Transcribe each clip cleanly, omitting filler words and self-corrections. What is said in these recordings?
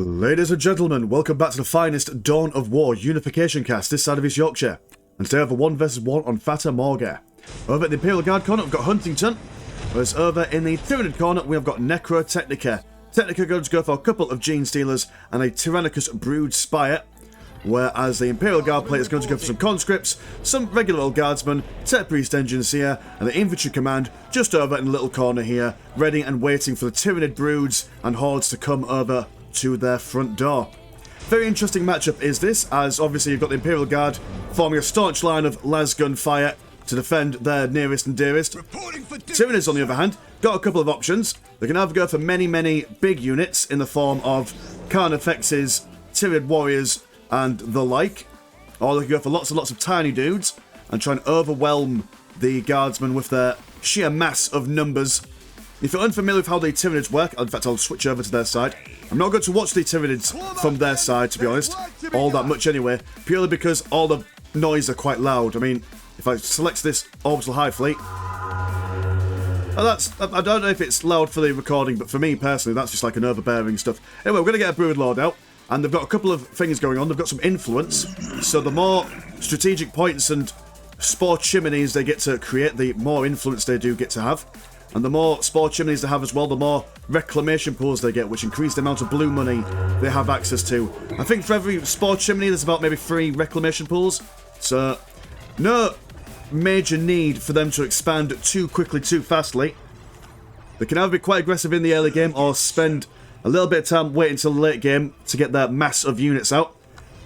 Ladies and gentlemen, welcome back to the finest Dawn of War Unification cast this side of East Yorkshire. And today I have a 1 vs 1 on Fata Morga. Over at the Imperial Guard corner we've got HUNtington, whereas over in the Tyranid corner we have got Necrotechnica. Technica going to go for a couple of Gene Stealers and a Tyrannicus Brood Spire, whereas the Imperial Guard plate is going to go for some conscripts, some regular old guardsmen, Tech Priest Engines here, and the Infantry Command just over in the little corner here, ready and waiting for the Tyranid Broods and Hordes to come over to their front door. Very interesting matchup is this, as obviously you've got the Imperial Guard forming a staunch line of lasgun fire to defend their nearest and dearest. Tyranids, on the other hand, got a couple of options. They can either go for many big units in the form of Carnifexes, Tyranid Warriors, and the like, or they can go for lots and lots of tiny dudes and try and overwhelm the Guardsmen with their sheer mass of numbers. If you're unfamiliar with how the Tyranids work, in fact I'll switch over to their side. I'm not going to watch the Tyranids from their side, to be honest, all that much anyway, purely because all the noise are quite loud. I mean, if I select this orbital high fleet, I don't know if it's loud for the recording, but for me personally, that's just like an overbearing stuff. Anyway, we're going to get a Brood Lord out, and they've got a couple of things going on. They've got some influence, so the more strategic points and spore chimneys they get to create, the more influence they do get to have. And the more spore chimneys they have as well, the more reclamation pools they get, which increase the amount of blue money they have access to. I think for every spore chimney, there's about maybe 3 reclamation pools. So, no major need for them to expand too quickly, too fastly. They can either be quite aggressive in the early game or spend a little bit of time waiting until the late game to get their mass of units out.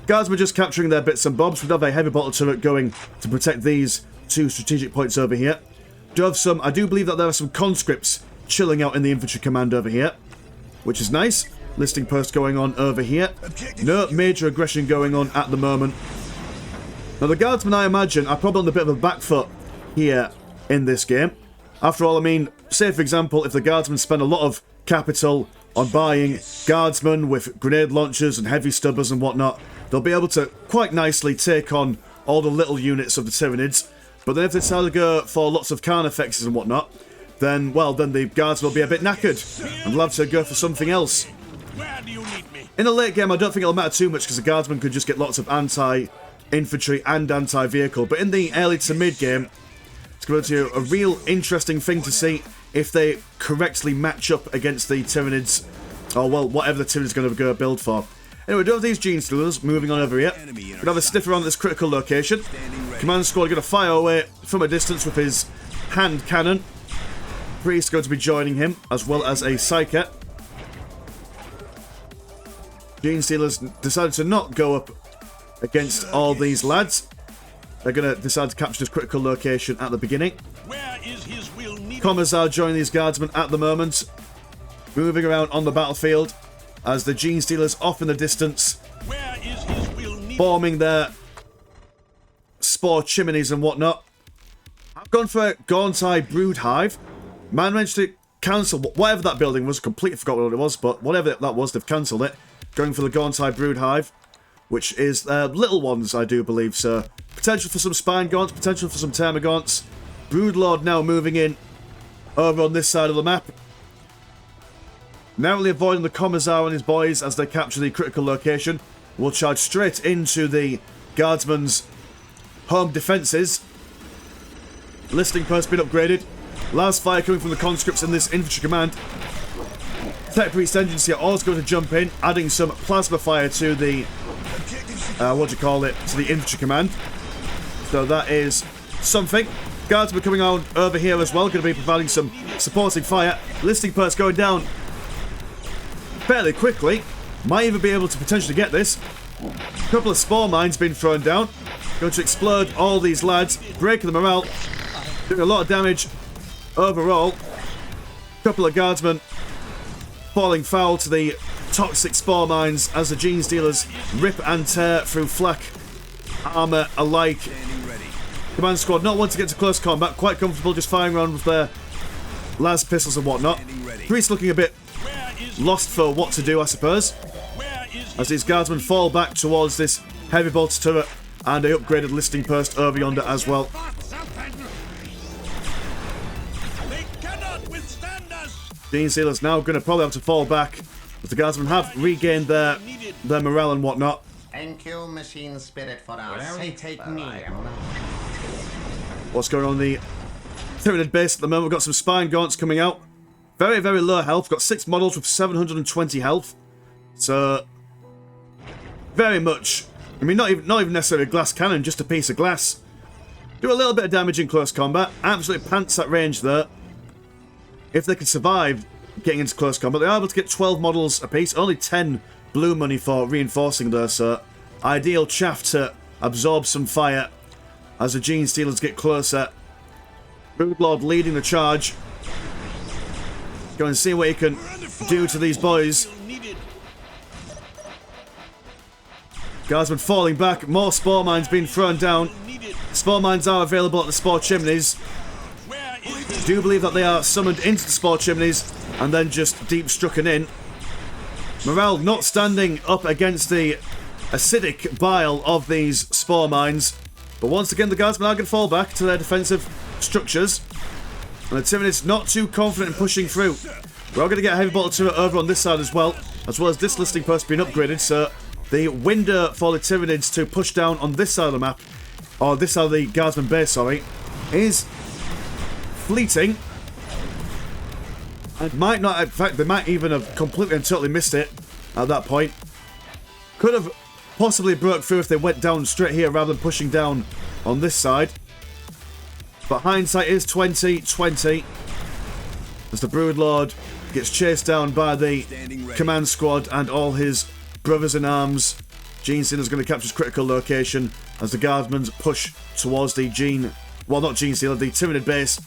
Guardsmen just capturing their bits and bobs. We have a heavy bottle turret going to protect these 2 strategic points over here. I do believe that there are some conscripts chilling out in the infantry command over here, which is nice. Listing post going on over here. No major aggression going on at the moment. Now the guardsmen, I imagine, are probably on a bit of a back foot here in this game. After all, I mean, say for example, if the guardsmen spend a lot of capital on buying guardsmen with grenade launchers and heavy stubbers and whatnot, they'll be able to quite nicely take on all the little units of the Tyranids. But then if they decide to go for lots of Carnifexes and whatnot, then, well, then the guards will be a bit knackered and will have to go for something else. In the late game, I don't think it'll matter too much because the guardsmen could just get lots of anti-infantry and anti-vehicle. But in the early to mid game, it's going to be a real interesting thing to see if they correctly match up against the Tyranids, or, well, whatever the Tyranids going to go build for. Anyway, we do have these Gene Stealers moving on over here. We're going to have a sniff around this critical location. Command squad going to fire away from a distance with his hand cannon. Priest going to be joining him, as well as a Psyker. Gene Stealers decided to not go up against all these lads. They're going to decide to capture this critical location at the beginning. Commissar joining these guardsmen at the moment. Moving around on the battlefield as the Gene Stealers off in the distance, forming their spore chimneys and whatnot. I've gone for a Gauntai Brood Hive. Man managed to cancel whatever that building was. Completely forgot what it was, but whatever that was, they've cancelled it. Going for the Gauntai Brood Hive, which is little ones, I do believe. So potential for some Spine Gaunts, potential for some Termagaunts. Brood Lord now moving in over on this side of the map. Narrowly avoiding the Commissar and his boys as they capture the critical location. Will charge straight into the Guardsmen's home defences. Listing post been upgraded. Last fire coming from the conscripts in this infantry command. Tech Priest Engines here also going to jump in, adding some plasma fire to the to the infantry command. So that is something. Guardsmen coming on over here as well, going to be providing some supporting fire. Listing post going down fairly quickly. Might even be able to potentially get this. A couple of spore mines being thrown down. Going to explode all these lads, breaking the morale. Doing a lot of damage overall. A couple of guardsmen falling foul to the toxic spore mines as the Gene Stealers rip and tear through flak armour alike. Command squad not wanting to get to close combat, quite comfortable just firing around with their las pistols and whatnot. Priest looking a bit lost for what to do, I suppose, as these guardsmen fall back towards this heavy bolter turret and a upgraded listing post over yonder as well. Gene Stealers now going to probably have to fall back But the guardsmen have regained their morale and whatnot. Thank you, machine spirit, for our take me. What's going on in the Tyranid base at the moment? We've got some spine gaunts coming out. Very, very low health. Got 6 models with 720 health. So, very much. I mean, not even necessarily a glass cannon, just a piece of glass. Do a little bit of damage in close combat. Absolutely pants that range there. If they can survive getting into close combat, they are able to get 12 models apiece. Only 10 blue money for reinforcing there, so ideal chaff to absorb some fire as the Gene Stealers get closer. Broodlord leading the charge. Go and see what he can do to these boys. Guardsmen falling back. More spore mines being thrown down. Spore mines are available at the spore chimneys. I do believe that they are summoned into the spore chimneys and then just deep strucken in. Morale not standing up against the acidic bile of these spore mines. But once again, the guardsmen are going to fall back to their defensive structures. And the Tyranids not too confident in pushing through. We're all going to get a heavy bolter turret over on this side as well as this listing post being upgraded. So the window for the Tyranids to push down on this side of the map, or this side of the guardsman base, sorry, is fleeting. And might not, in fact, they might even have completely and totally missed it at that point. Could have possibly broke through if they went down straight here rather than pushing down on this side. But hindsight is 20/20 as the Broodlord gets chased down by the command squad and all his brothers in arms. Gene Stealer's going to capture his critical location as the guardsmen push towards the not Gene Stealer, the Tyranid base.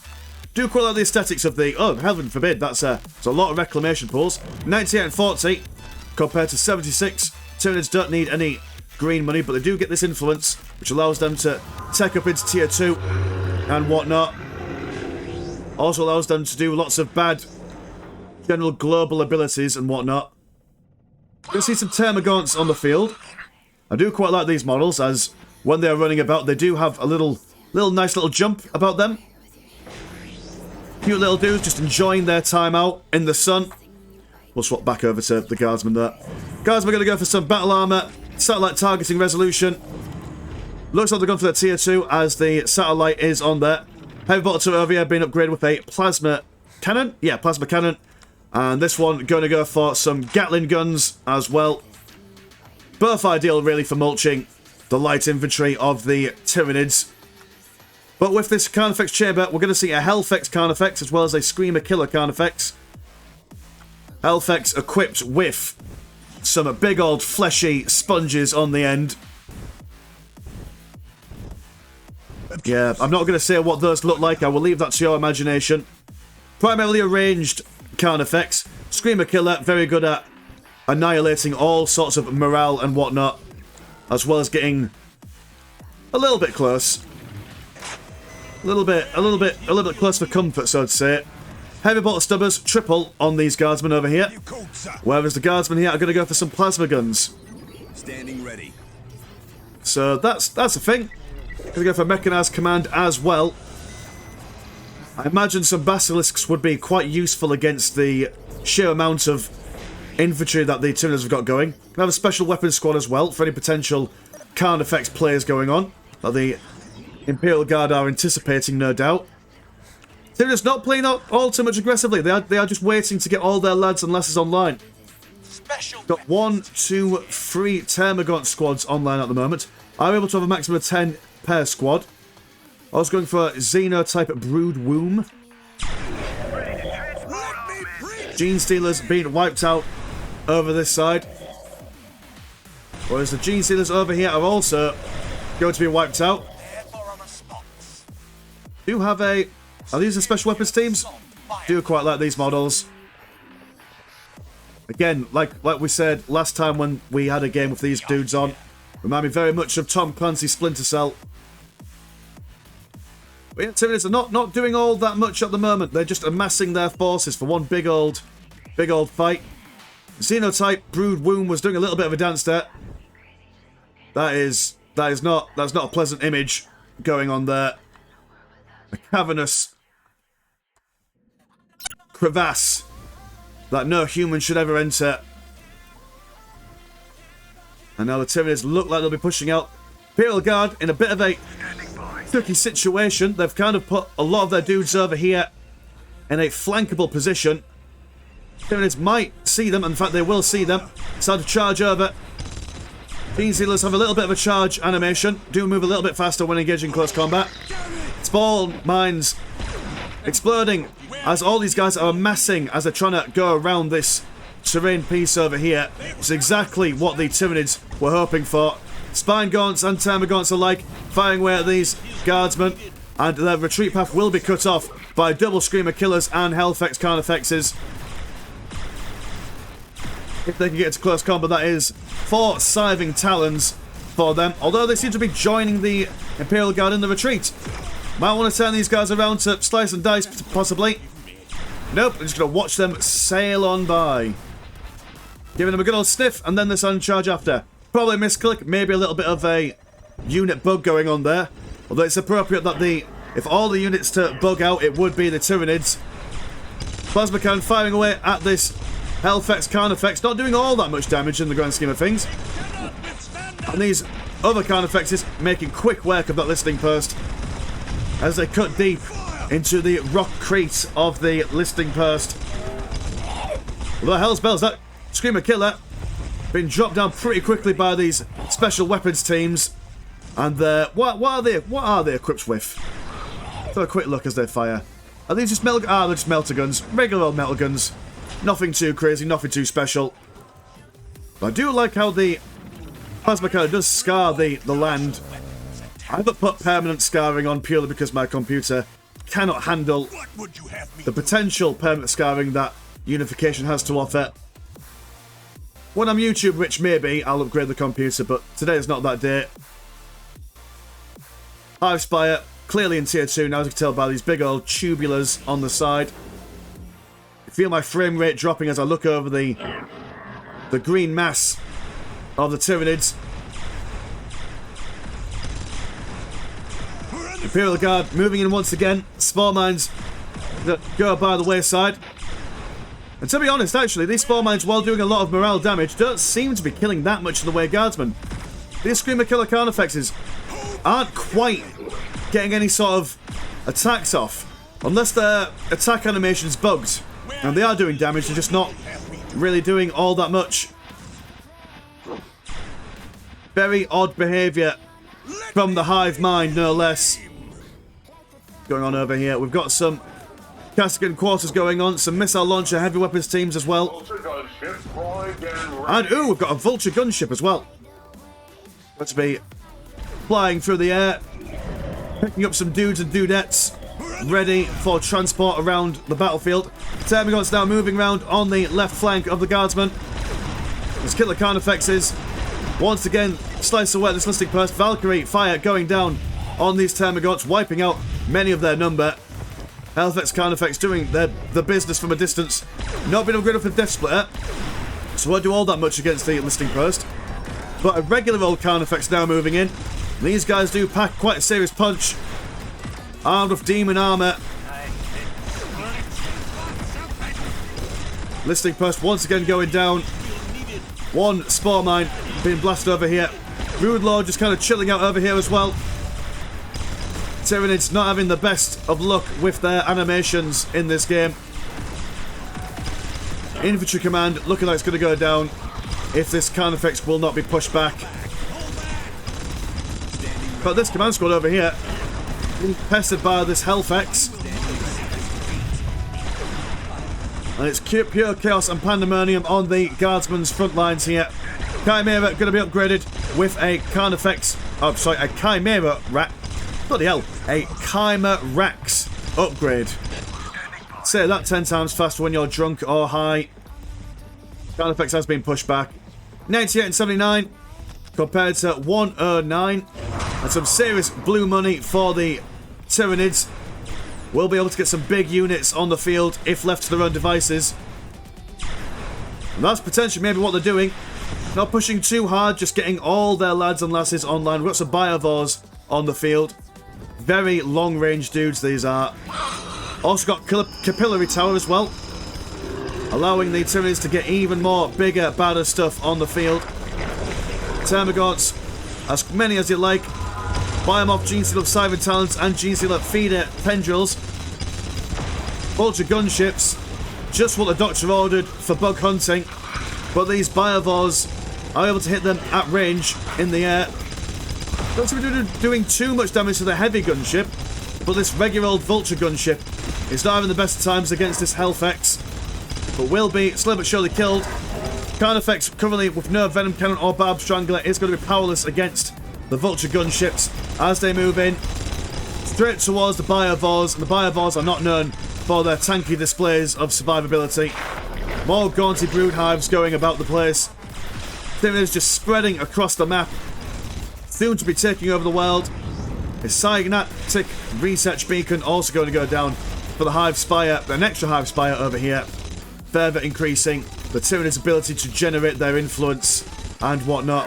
Do quite like the aesthetics of the, oh, heaven forbid, that's a lot of reclamation pools. 98 and 40 compared to 76. Tyranids don't need any green money, but they do get this influence, which allows them to tech up into tier 2 and whatnot. Also allows them to do lots of bad general global abilities and whatnot. You'll see some Termagants on the field. I do quite like these models, as when they're running about, they do have a little nice little jump about them. Cute little dudes just enjoying their time out in the sun. We'll swap back over to the guardsmen there. Guardsmen are going to go for some battle armor, satellite targeting resolution. Looks like they're going for their tier 2 as the satellite is on there. Heavy bolter turret over here being upgraded with a plasma cannon. Yeah, plasma cannon. And this one going to go for some Gatling guns as well. Both ideal really for mulching the light infantry of the Tyranids. But with this Carnifex chamber, we're going to see a Hellfex Carnifex as well as a Screamer Killer Carnifex. Hellfex equipped with some big old fleshy sponges on the end. Yeah, I'm not going to say what those look like. I will leave that to your imagination. Primarily a ranged Carnifex. Screamer Killer, very good at annihilating all sorts of morale and whatnot, as well as getting a little bit close. A little bit close for comfort, so to say. Heavy bolter stubbers, triple on these guardsmen over here. Whereas the guardsmen here are going to go for some plasma guns. Standing ready. So that's a thing. Going to go for mechanized command as well. I imagine some basilisks would be quite useful against the sheer amount of infantry that the Tyranids have got going. Can have a special weapons squad as well for any potential Carnifex players going on that the Imperial Guard are anticipating, no doubt. Tyranids not playing all too much aggressively. They are just waiting to get all their lads and lasses online. Got 1, 2, 3 Termagant squads online at the moment. I'm able to have a maximum of 10 per squad. I was going for Xenotype Brood Womb. Gene Stealers being wiped out over this side. Whereas the Gene Stealers over here are also going to be wiped out. Do have a... Are these the special weapons teams? Do quite like these models. Again, like we said last time when we had a game with these dudes on, remind me very much of Tom Clancy's Splinter Cell. But yeah, Tyranids are not doing all that much at the moment. They're just amassing their forces for one big old fight. Xenotype Brood Womb was doing a little bit of a dance there. That's not a pleasant image going on there. A cavernous crevasse that no human should ever enter And now the Tyranids look like they'll be pushing out. Imperial Guard in a bit of a tricky situation. They've kind of put a lot of their dudes over here in a flankable position. Tyranids might see them. In fact, they will see them. Start to charge over. Bean Sealers have a little bit of a charge animation. Do move a little bit faster when engaging close combat. Spawn mines exploding as all these guys are amassing as they're trying to go around this terrain piece over here. It's exactly what the Tyranids were hoping for. Spine Gaunts and Termagaunts alike firing away at these guardsmen, and their retreat path will be cut off by double Screamer Killers and Hellfex Carnifexes. If they can get to close combat, that is 4 Scything Talons for them, although they seem to be joining the Imperial Guard in the retreat. Might want to turn these guys around to slice and dice, possibly. Nope, we're just going to watch them sail on by. Giving them a good old sniff, and then the sun charge after. Probably a misclick, maybe a little bit of a unit bug going on there. Although it's appropriate that if all the units to bug out, it would be the Tyranids. Plasma Cannon firing away at this Hellfex Carnifex, not doing all that much damage in the grand scheme of things. And these other Carnifexes making quick work of that listing post as they cut deep into the rock crete of the listing post. Well, the hell's bells, that Screamer Killer been dropped down pretty quickly by these special weapons teams. And what are they equipped with? Let's have a quick look as they fire. Are these just they're just melter guns, regular old melter guns. Nothing too crazy, nothing too special. But I do like how the plasma cannon does scar the land. I haven't put permanent scarring on purely because my computer cannot handle the potential permanent scarring that Unification has to offer. When I'm YouTube, which maybe, I'll upgrade the computer, but today is not that day. Hive Spire, clearly in tier 2 now, as you can tell by these big old tubulars on the side. I feel my frame rate dropping as I look over the green mass of the Tyranids. Imperial Guard moving in once again. Spore mines that go by the wayside. And to be honest, actually, these spore mines, while doing a lot of morale damage, don't seem to be killing that much in the way of guardsmen. These Screamer Killer Carnifexes aren't quite getting any sort of attacks off, unless their attack animation's bugged. And they are doing damage, they're just not really doing all that much. Very odd behaviour from the hive mind, no less. Going on over here, we've got some Castigan quarters going on, some missile launcher heavy weapons teams as well. And ooh, we've got a vulture gunship as well. Let's be flying through the air, picking up some dudes and dudettes, ready for transport around the battlefield. Termagants now moving around on the left flank of the guardsmen. There's Killer Carnifexes. Once again, slice away this listing post. Valkyrie fire going down on these Termagants, wiping out many of their number. Hellfex Carnifex doing the business from a distance. Not been upgraded for Death Splitter, so won't do all that much against the listing post. But a regular old Carnifex now moving in. These guys do pack quite a serious punch. Armed with demon armor. Listing post once again going down. One spore mine being blasted over here. Brood Lord just kind of chilling out over here as well. Tyranids not having the best of luck with their animations in this game. Infantry command looking like it's going to go down if this Carnifex will not be pushed back. But this command squad over here being pestered by this Hellfex. And it's pure chaos and pandemonium on the guardsmen's front lines here. Chimera going to be upgraded with a Carnifex. Oh, sorry, a Chimera rat. Bloody hell, a Chimerax upgrade. Say that 10 times faster when you're drunk or high. Carnifex has been pushed back. 98 and 79 compared to 109. And some serious blue money for the Tyranids. We'll be able to get some big units on the field if left to their own devices. And that's potentially maybe what they're doing. Not pushing too hard, just getting all their lads and lasses online. We've got some Biovores on the field. Very long-range dudes these are. Also got Capillary Tower as well, allowing the Tyranids to get even more bigger, badder stuff on the field. Termagants, as many as you like. Buy them off Gene Seal of Siren Talents and Gene Seal of Feeder Tendrils. Vulture gunships, just what the Doctor ordered for bug hunting, but these Biovars are able to hit them at range in the air. Don't seem to be doing too much damage to the heavy gunship, but this regular old Vulture gunship is not having the best of times against this Hellfex, but will be slowly but surely killed. Carnifex, currently with no Venom Cannon or Barb Strangler, is going to be powerless against the Vulture gunships as they move in straight towards the Biovars, and the Biovars are not known for their tanky displays of survivability. More gaunty brood hives going about the place. Tyranids just spreading across the map, soon to be taking over the world. A Cyagnatic research beacon also going to go down for the Hive Spire, an extra Hive Spire over here, further increasing the Tyranids' ability to generate their influence and whatnot.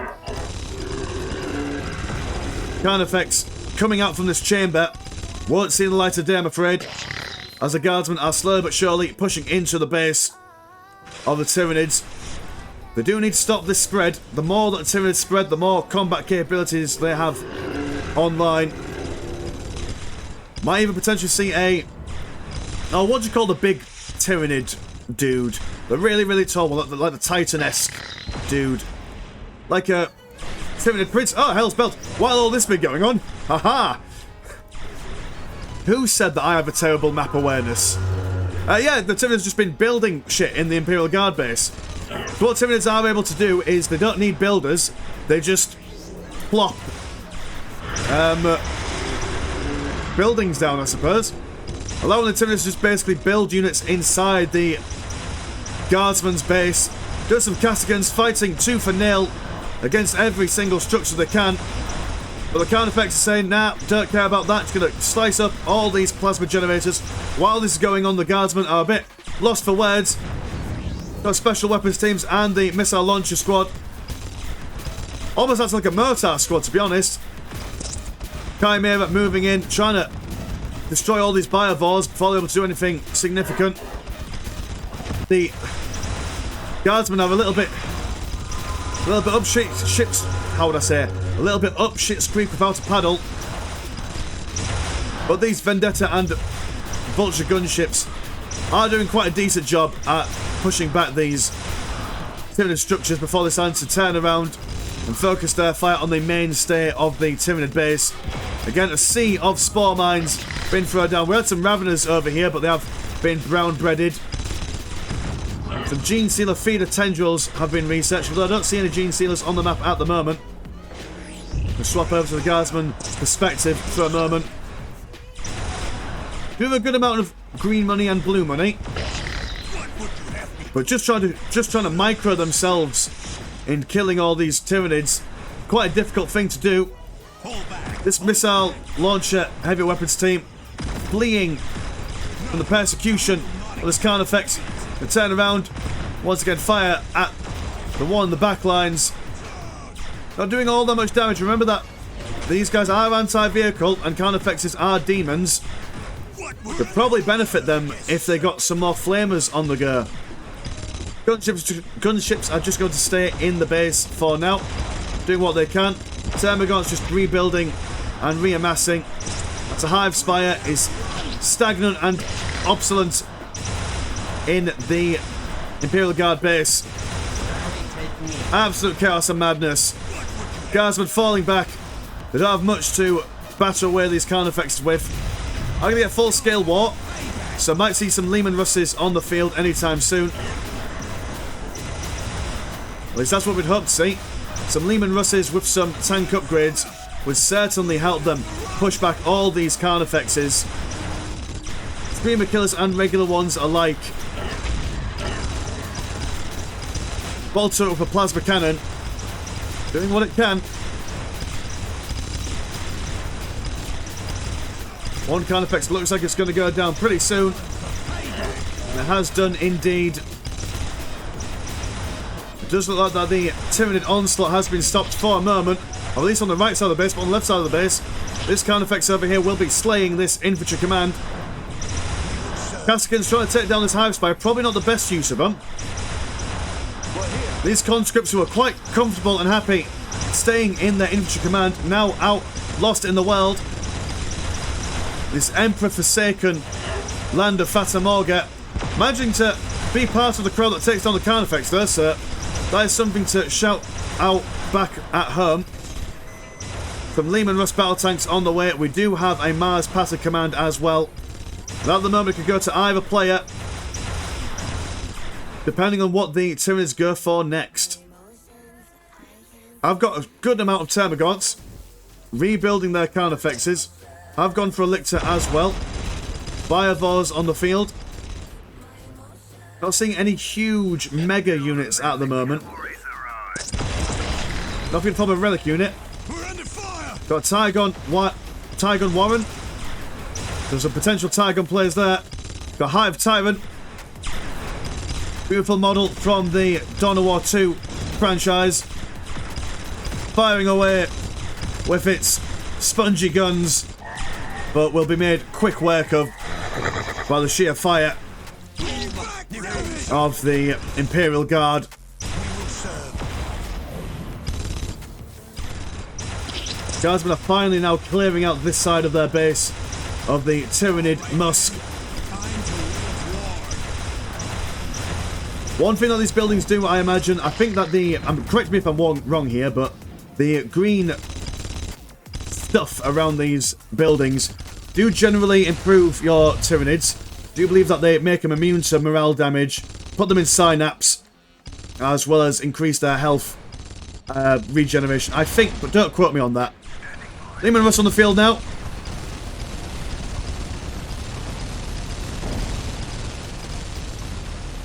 Carnifex coming out from this chamber won't see the light of day, I'm afraid, as the guardsmen are slowly but surely pushing into the base of the Tyranids. They do need to stop this spread. The more that the Tyranids spread, the more combat capabilities they have online. Might even potentially see a... oh, what do you call the big Tyranid dude? The really, really tall one, like the Titan-esque dude. Like a Tyranid Prince. Oh, hell's belt. While all this been going on? Haha! Who said that I have a terrible map awareness? Yeah, the Tyranids just been building shit in the Imperial Guard base. So what Tyranids are able to do is they don't need builders. They just plop buildings down, I suppose. Allowing the Tyranids to just basically build units inside the Guardsman's base. Do some Castigans fighting tooth and nail against every single structure they can. But the Carnifex is saying, nah, don't care about that. It's going to slice up all these plasma generators. While this is going on, the Guardsmen are a bit lost for words. Got special weapons teams and the missile launcher squad. Almost acts like a mortar squad, to be honest. Chimera moving in, trying to destroy all these Biovars before they're able to do anything significant. The Guardsmen are a little bit up ships. How would I say? A little bit up shit's creek without a paddle. But these Vendetta and Vulture gunships are doing quite a decent job at pushing back these Tyranid structures before they start to turn around and focus their fire on the mainstay of the Tyranid base. Again, a sea of spore mines being thrown down. We had some Raveners over here, but they have been brown breaded. Some Gene Sealer feeder tendrils have been researched, although I don't see any Gene Sealers on the map at the moment. We'll swap over to the Guardsman perspective for a moment. Do have a good amount of green money and blue money, but just trying to micro themselves in killing all these Tyranids. Quite a difficult thing to do. This missile launcher heavy weapons team fleeing from the persecution of this Carnifex. They turn around, once again fire at the one in the back lines. Not doing all that much damage. Remember that these guys are anti-vehicle and Carnifexes are demons. Could probably benefit them if they got some more flamers on the go. Gunships are just going to stay in the base for now, doing what they can. Termagant's just rebuilding and reamassing. That's a Hive Spire is stagnant and obsolete in the Imperial Guard base. Absolute chaos and madness. Guardsmen falling back. They don't have much to batter away these Carnifexes with. I'm going to get full-scale war, so I might see some Lehman Russes on the field anytime soon. At least that's what we'd hope to see. Some Lehman Russes with some tank upgrades would certainly help them push back all these Carnifexes. Screamer Killers and regular ones alike. Bolter with a plasma cannon, doing what it can. One Carnifex looks like it's going to go down pretty soon. And it has done indeed. It does look like that the Tyranid onslaught has been stopped for a moment. Or at least on the right side of the base, but on the left side of the base, this Carnifex over here will be slaying this infantry command. Castigan's trying to take down this Hive Spire. Probably not the best use of them. These conscripts who are quite comfortable and happy staying in their infantry command, now out, lost in the world. This Emperor-forsaken land of Fata Morghet, managing to be part of the crowd that takes down the Carnifex there, so that is something to shout out back at home. From Leman Russ battle tanks on the way, we do have a Mars Patter command as well. And at the moment, it could go to either player, depending on what the Tyranids go for next. I've got a good amount of Termagants, rebuilding their Carnifexes. I've gone for a Lictor as well. Biovars on the field. Not seeing any huge mega units at the moment. Nothing from a relic unit. Got Tygon Warren. There's some potential Tygon players there. Got Hive Tyrant. Beautiful model from the Dawn of War 2 franchise. Firing away with its spongy guns, but will be made quick work of by the sheer fire of the Imperial Guard. Guardsmen are finally now clearing out this side of their base of the Tyranid Musk. One thing that these buildings do, I imagine, I think that correct me if I'm wrong here, but the green stuff around these buildings do generally improve your Tyranids. Do believe that they make them immune to morale damage, put them in synapse, as well as increase their health regeneration. I think, but don't quote me on that. Leman Russ on the field now.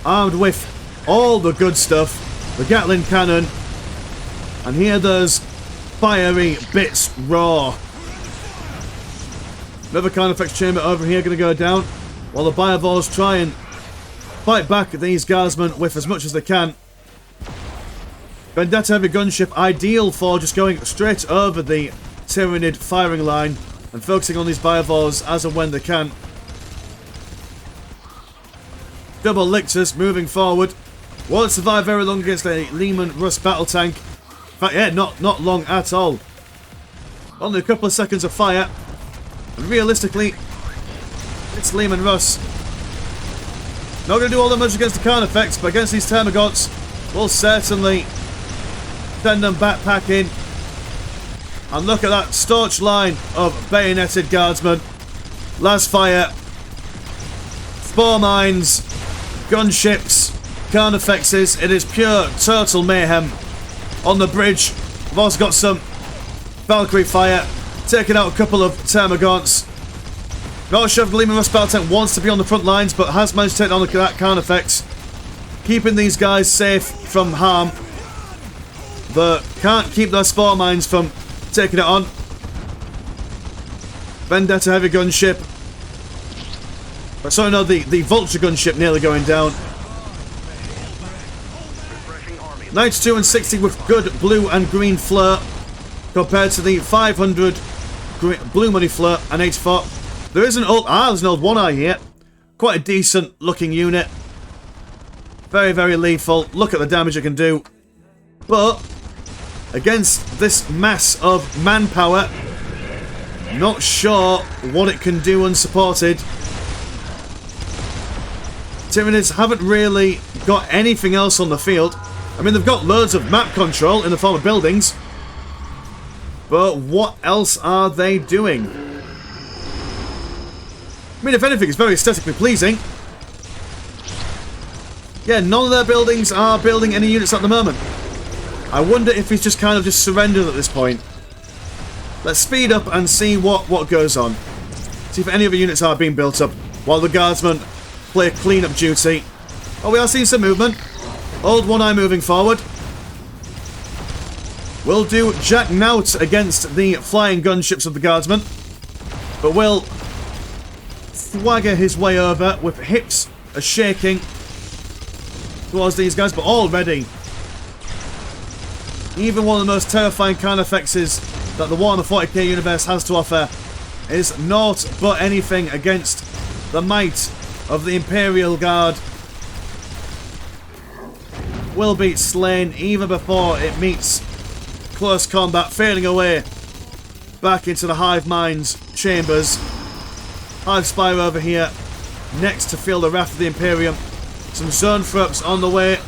Armed with all the good stuff. The Gatling cannon. And here there's fiery bits raw. Another Carnifex chamber over here going to go down. While the Biovars try and fight back these guardsmen with as much as they can. Vendetta heavy gunship, ideal for just going straight over the Tyranid firing line and focusing on these Biovars as and when they can. Double Lictors moving forward. Won't survive very long against a Leman Russ battle tank. In fact, yeah, not long at all. Only a couple of seconds of fire. And realistically, it's Leman Russ. Not going to do all that much against the Carnifex, but against these Termagants, we'll certainly send them backpacking. And look at that staunch line of bayoneted guardsmen. Last fire. Spore mines. Gunships. Carnifexes. It is pure, total mayhem. On the bridge, we've also got some Valkyrie fire. Taking out a couple of Termagants. Not sure if the Leman Russ battle tank wants to be on the front lines, but has managed to take down that Carnifex. Keeping these guys safe from harm. But can't keep their spore mines from taking it on. Vendetta heavy gunship. Sorry, no, the Vulture gunship nearly going down. 92 and 60 with good blue and green flare compared to the 500 blue money flare and 84. There is an old there's an old one eye here. Quite a decent looking unit. Very, very lethal. Look at the damage it can do. But against this mass of manpower, not sure what it can do unsupported. Tyranids haven't really got anything else on the field. I mean, they've got loads of map control in the form of buildings. But what else are they doing? I mean, if anything, it's very aesthetically pleasing. Yeah, none of their buildings are building any units at the moment. I wonder if he's just kind of just surrendered at this point. Let's speed up and see what goes on. See if any other units are being built up while the guardsmen play clean-up duty. Oh, we are seeing some movement. Old One Eye moving forward. Will do Jack Nout against the flying gunships of the guardsmen. But will swagger his way over with hips shaking towards these guys. But already, even one of the most terrifying Carnifexes that the Warhammer 40k universe has to offer is naught but anything against the might of the Imperial Guard. Will be slain even before it meets close combat, fading away back into the hive mind's chambers. Hive Spire over here, next to feel the wrath of the Imperium. Some zone threats on the way.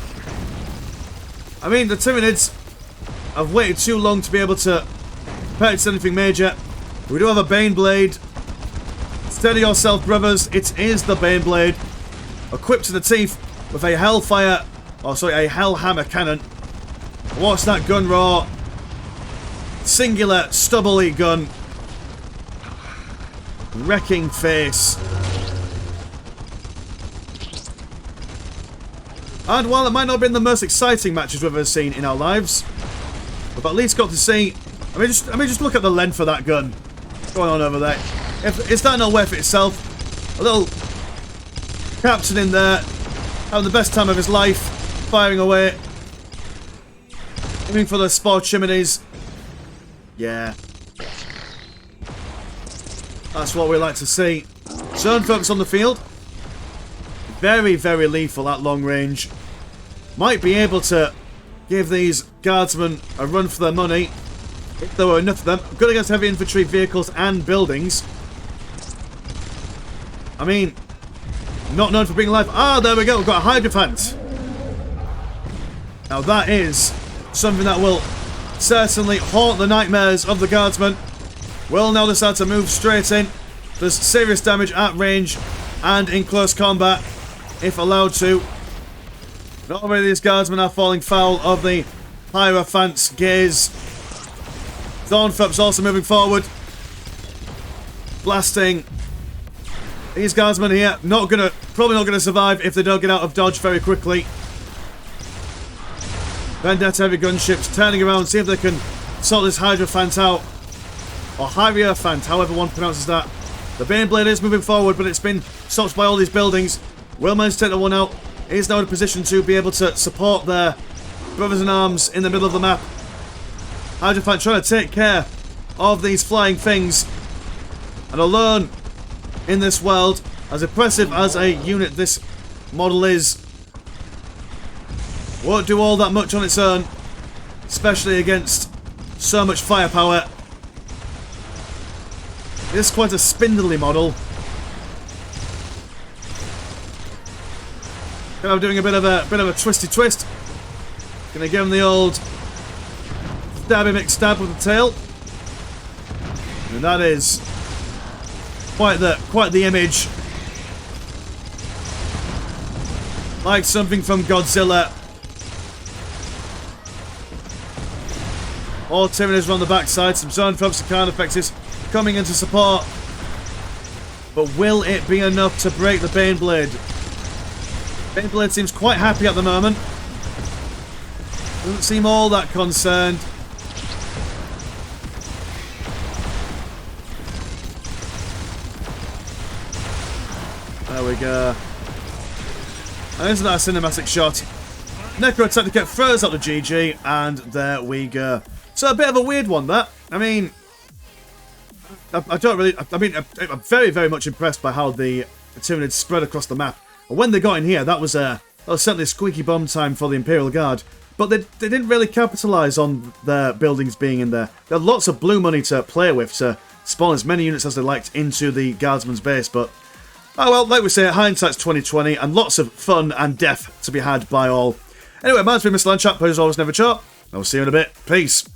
I mean, the Tyranids have waited too long to be able to purchase anything major. We do have a Baneblade. Steady yourself, brothers. It is the Baneblade, equipped to the teeth with a Hellfire, or sorry, a Hellhammer cannon. Watch that gun roar. Singular, stubbly gun. Wrecking face. And while it might not have been the most exciting matches we've ever seen in our lives, we've at least got to see. I mean, just look at the length of that gun going on over there. Is that not worth it itself? A little captain in there, having the best time of his life, firing away, aiming for the spore chimneys. Yeah, that's what we like to see. Zone focus on the field. Very, very lethal at long range. Might be able to give these guardsmen a run for their money if there were enough of them. Good against heavy infantry, vehicles, and buildings. I mean, not known for being alive. Ah, there we go. We've got a Hydrophant. Now that is something that will certainly haunt the nightmares of the guardsmen. Will now decide to move straight in. Does serious damage at range and in close combat, if allowed to. Not only these guardsmen are falling foul of the Hierophant's gaze. Thornfup's also moving forward, blasting these guardsmen here. Probably not gonna survive if they don't get out of dodge very quickly. Vendetta heavy gunships turning around, see if they can sort this Hydrophant out, or Hierophant, however one pronounces that. The Baneblade is moving forward, but it's been stopped by all these buildings. Will manage to take the one out. Is now in a position to be able to support their brothers in arms in the middle of the map. Hydrophant trying to take care of these flying things. And alone in this world, as impressive as a unit this model is, won't do all that much on its own, especially against so much firepower. It is quite a spindly model. Kind of doing a bit of a twisty twist. Gonna give him the old stabby McStab with the tail, and that is quite the image, like something from Godzilla. All Tyranids are on the backside. Some zone folks and card effects coming into support, but will it be enough to break the Baneblade? Baneblade seems quite happy at the moment. Doesn't seem all that concerned. There we go. And isn't that a cinematic shot? Necrotechnica throws out the GG, and there we go. So a bit of a weird one, that. I mean, I'm very, very much impressed by how the Tyranids spread across the map. And when they got in here, that was certainly a squeaky bum time for the Imperial Guard. But they didn't really capitalise on their buildings being in there. They had lots of blue money to play with to spawn as many units as they liked into the Guardsman's base. But, oh well, like we say, hindsight's 2020, and lots of fun and death to be had by all. Anyway, mine's been Mr. Landchap, who's always never chop. I'll see you in a bit. Peace.